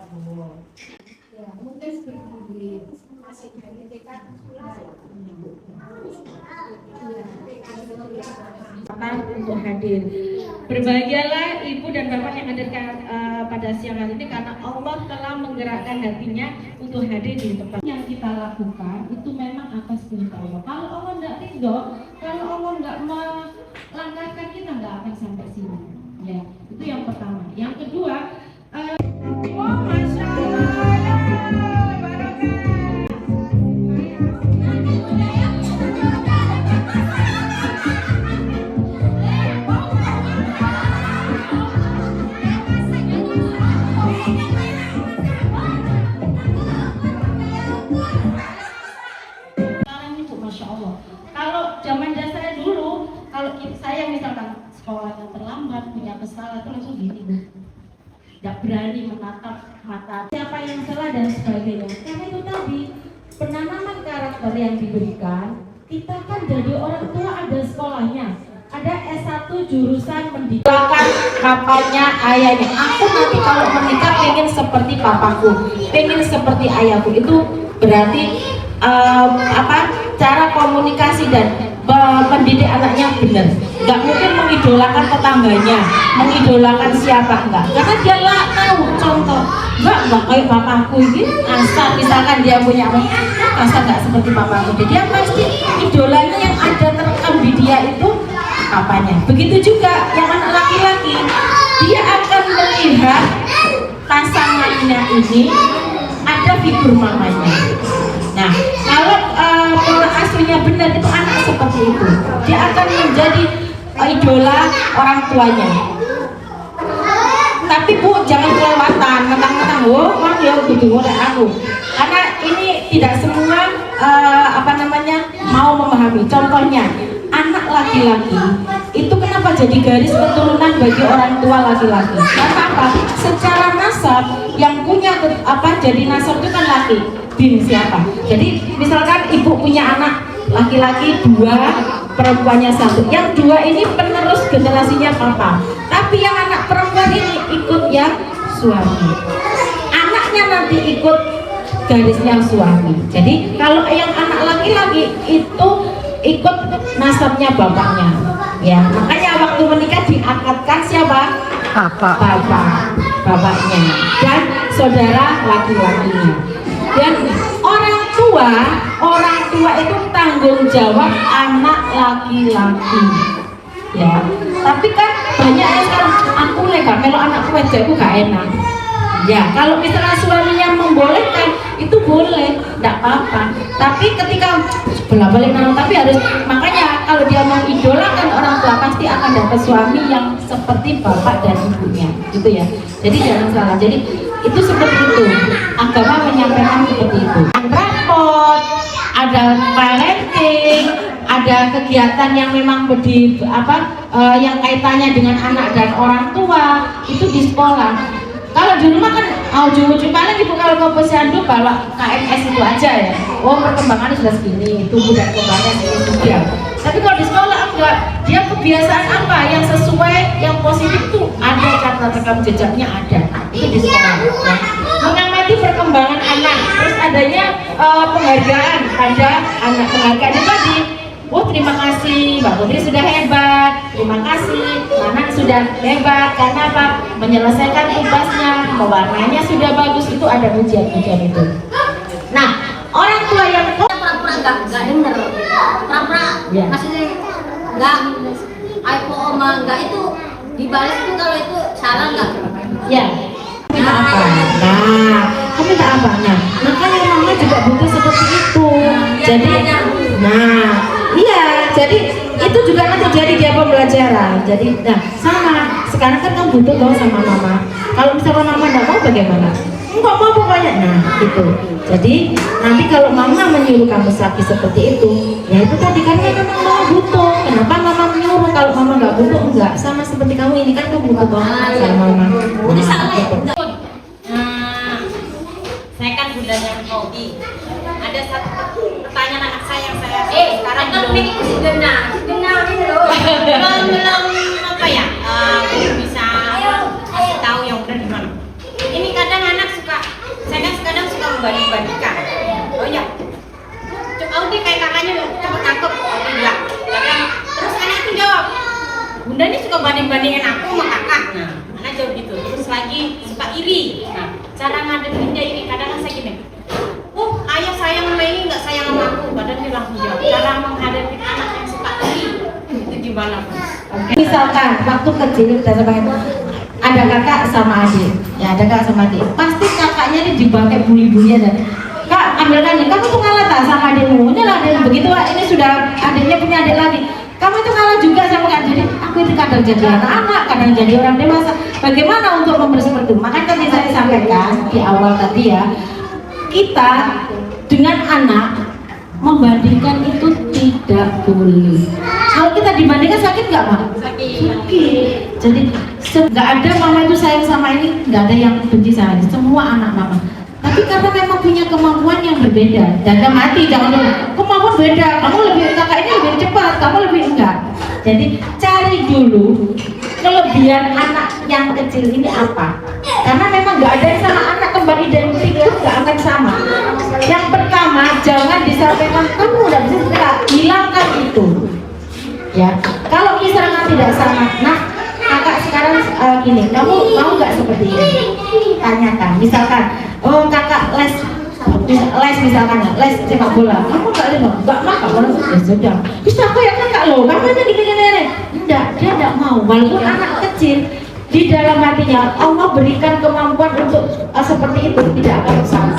Ya, mungkin seperti masih dari TK untuk hadir. Berbahagialah ibu dan bapak yang hadir pada siang hari ini karena Allah telah menggerakkan hatinya untuk hadir di tempat yang kita lakukan itu memang atas perintah Allah. Kalau Allah tidak ridho, kalau Allah nggak melangkahkan kita nggak akan sampai sini. Ya, itu yang pertama. Yang kedua, Masya Allah, ya Masya Allah. Kalau zaman saya dulu, kalau saya misalkan sekolahnya terlambat, punya kesalahan itu langsung gini, Bu. Tidak berani menatap mata siapa yang salah dan sebagainya. Karena itu tadi penanaman karakter yang diberikan. Kita kan jadi orang tua ada sekolahnya, ada S1 jurusan pendidikan bapaknya, ayahnya. Aku nanti kalau menikah pengen seperti papaku, pengen seperti ayahku. Itu berarti cara komunikasi dan pendidik anaknya benar. Nggak mungkin mengidolakan tetangganya, mengidolakan siapa, enggak. Karena dia lah tahu contoh, enggak kayak papaku ini. Asal misalkan dia punya asal nggak seperti papaku, dia pasti idolanya yang ada terekam di dia itu papanya. Begitu juga yang anak laki-laki, dia akan melihat pasangannya ini ada figur mamanya. Nah, kalau pola asuhnya benar itu anak seperti itu, dia akan menjadi idola orang tuanya. Tapi Bu, jangan kelewatan, mentang-mentang mang ya gitu oleh aku. Karena ini tidak semua mau memahami. Contohnya, anak laki-laki itu kenapa jadi garis keturunan bagi orang tua laki-laki? Karena apa? Secara nasab yang punya jadi nasab itu kan laki. Bin siapa? Jadi misalkan ibu punya anak laki-laki 2, perempuannya 1. Yang 2 ini penerus generasinya papa. Tapi yang anak perempuan ini ikut yang suami. Anaknya nanti ikut garisnya suami. Jadi kalau yang anak laki-laki itu ikut nasabnya bapaknya. Ya, makanya waktu menikah diakadkan siapa? Bapaknya dan saudara laki-lakinya. Dan orang tua itu tanggung jawab anak laki-laki. Ya, tapi kan banyak yang sekarang aku gak melo anakku wedokku gak enak. Ya, kalau misalnya suaminya membolehkan itu boleh, tidak apa-apa. Tapi ketika bolak-balik tapi harus, makanya kalau dia mau idolakan orang tua pasti akan dapat suami yang seperti bapak dan ibunya, gitu ya. Jadi jangan salah. Jadi itu seperti itu. Agama menyampaikan seperti itu. Rapot, ada parenting, ada kegiatan yang memang yang kaitannya dengan anak dan orang tua itu di sekolah. Kalau di rumah kan ujung-ujung paling ibu kalau ke posyandu bawa KMS itu aja ya. Oh, perkembangannya sudah segini, tumbuh dan kembangnya segini juga. Tapi kalau di sekolah enggak, dia kebiasaan apa yang sesuai, yang positif tuh ada, catat rekam jejaknya ada. Itu di sekolah. Ya. Mengamati perkembangan anak, terus adanya penghargaan pada anak. Penghargaan itu tadi. Oh, terima kasih, Mbak Putri sudah hebat. Terima kasih, anak sudah hebat. Karena apa? Menyelesaikan tugasnya, pewarnanya sudah bagus. Itu ada pujian-pujian itu. Nah, orang tua yang pura-pura nggak denger, pura-pura maksudnya nggak, iPhone oma nggak itu dibalas itu kalau itu salah nggak? Ya. Minta apa? Nah, kamu minta apa? Nah, makanya mama juga butuh seperti itu. Jadi, iya, jadi itu juga nanti jadi dia pembelajaran. Jadi, sama. Sekarang kan kamu butuh dong sama mama. Kalau misalnya mama nggak mau bagaimana? Enggak mau pokoknya. Nah, gitu. Jadi nanti kalau mama menyuruh kamu sapi seperti itu, ya itu tadi karena memang mama butuh. Kenapa mama menyuruh? Kalau mama nggak butuh, enggak. Sama seperti kamu ini kan kamu butuh banget sama mama. Udah salah ya. Saya kan bundanya Kogi. Ada satu pertanyaan anak saya yang saya sekarang belum ini loh. belum bisa kasih tahu yang benar gimana. Ini kadang anak suka bertanggung jawab. Cara menghadapi anak yang suka iri itu gimana, Mas? Oke. Misalkan waktu kecil udah sampai ada kakak sama adik, ya ada kakak sama adik, pasti kakaknya ini dipakai bully-bully dan kak ambilkan nih, kamu tuh ngalah tak sama adikmu, ini lah adikmu begitu Pak, ini sudah adiknya punya adik lagi, kamu itu ngalah juga sama kak. Jadi aku itu kadang jadi anak-anak, kadang jadi orang dewasa. Bagaimana untuk seperti itu? Makanya tadi saya sampaikan di awal tadi ya, kita dengan anak membandingkan itu tidak boleh. Kalau kita dibandingkan sakit nggak Pak? Sakit. Jadi nggak ada mama itu sayang sama ini, nggak ada yang benci sama ini. Semua anak mama. Tapi karena memang punya kemampuan yang berbeda, jaga mati, jangan dulu. Kemampuan beda, kamu lebih kakak ini lebih cepat, kamu lebih enggak. Jadi cari dulu kelebihan anak yang kecil ini apa. Karena memang nggak ada yang sama, anak kembar identik itu nggak akan sama. Yang pertama, jangan disampaikan kamu udah bisa setrika, hilangkan itu. Ya, kalau misalnya tidak sama, nah kakak sekarang gini, kamu mau nggak seperti ini? Tanyakan, misalkan, oh kakak les misalkan ya, les sepak bola, kamu nggak mau, kamu ya sudah. Bisa aku ya kakak loh, kamu aja gini-gini. Enggak, dia tidak mau. Walaupun anak kecil, di dalam hatinya Allah berikan kemampuan untuk seperti itu, tidak akan sama.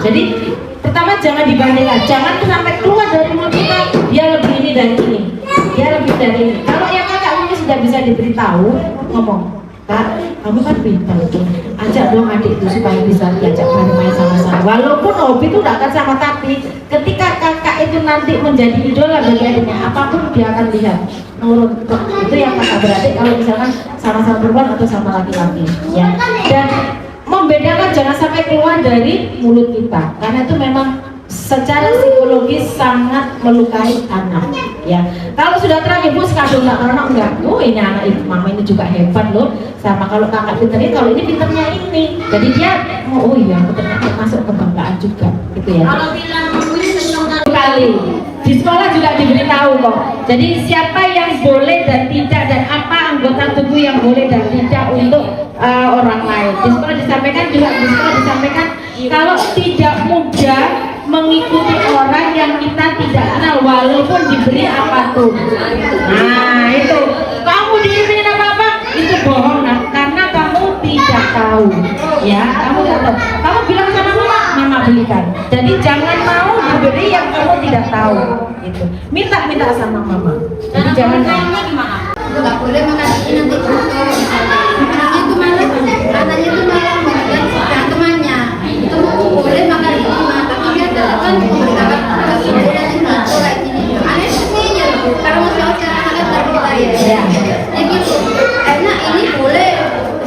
Jadi pertama jangan dibandingkan, jangan sampai keluar dari mulut kita dia lebih ini dari ini, dia lebih dari ini. Kalau yang kakak ini sudah bisa diberitahu, ngomong, kak, kamu kan pintar tuh, ajak dong adik itu supaya bisa diajak main sama-sama. Walaupun hobi itu tidak akan sama, tapi ketika kakak itu nanti menjadi idola bagi adiknya, apapun dia akan lihat nurut. Itu yang kakak beradik kalau misalkan sama-sama perempuan atau sama laki-laki, ya. Dan membedakan jangan sampai keluar dari mulut kita, karena itu memang secara psikologis sangat melukai anak, ya. Kalau sudah terang ibu sekadung anak enggak, oh ini anak ibu mama ini juga hebat loh, sama kalau kakak pinternya, kalau ini pinternya ini, jadi dia oh iya ternyata masuk kebanggaan juga, gitu ya. Kalau bilang Kali di sekolah juga diberitahu kok. Jadi siapa yang boleh dan tidak, dan apa anggota tubuh yang boleh dan tidak untuk orang lain. Di sekolah disampaikan juga, kalau tidak mudah mengikuti orang yang kita tidak kenal walaupun diberi apapun. Nah itu, kamu diberi apa-apa itu bohong, nah, karena kamu tidak tahu, ya. Kamu tidak tahu. Kamu bilang sama mama belikan. Jadi jangan mau diberi yang kamu tidak tahu. Gitu. Minta sama mama. Jadi jangan gimana? Nggak boleh makan nanti kotor. Anaknya itu malah memberikan sebelah temannya. Itu boleh makan di rumah, tapi dia datang memberitakan kesulitan itu kayak gini. Aneh sih ya, kalau masih acara anak terbuka ya. Ya gitu. Karena ini boleh.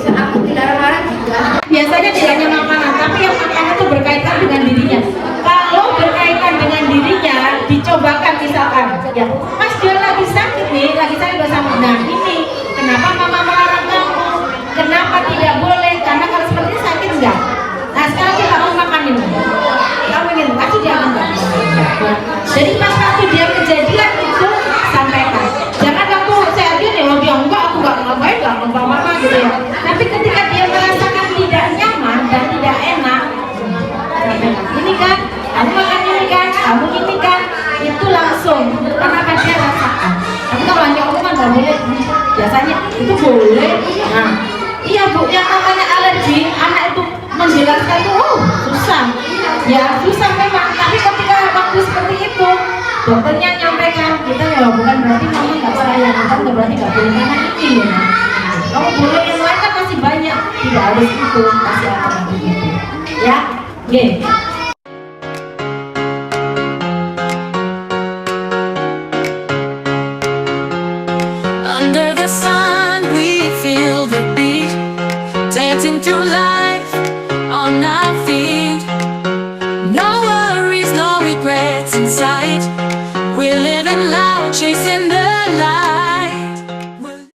Aku dilarang-larang juga. Biasanya tidak hanya makanan, tapi yang makanan itu berkaitan dengan dirinya. Kalau berkaitan dengan dirinya, dicobakan misalkan, ya, Mas dia lagi sakit nih, gak sama. Nah ini, kenapa mama melarang kamu? Kenapa tidak boleh? Karena kalau seperti ini sakit enggak? Nah sekarang kita mau makan ini. Kamu ingin kasih dia enggak? Nah, jadi pas waktu dia kejadian itu sampaikan. Jangan kamu saya nih, oh dia enggak, aku enggak ngapain, enggak apa-apa gitu ya. Tapi ketika dia merasakan tidak nyaman dan tidak enak, ini kan, kamu makan ini kan, kamu ini kan, itu langsung karena kan dia rasakan. Tapi kalau hanya omongan nggak boleh, biasanya itu boleh. Nah, iya bu, yang namanya alergi, anak itu menjelaskan itu, susah, ya susah memang. Tapi ketika waktu seperti itu, dokternya nyampaikan, kita ya bukan berarti kamu nggak sayang, kamu berarti nggak boleh karena ini ya. Kamu boleh yang lain kan masih banyak, tidak harus itu, kasih alternatif itu. Ya, oke. Under the sun, we feel the beat, dancing through life on our feet. No worries, no regrets in sight. We're living loud, chasing the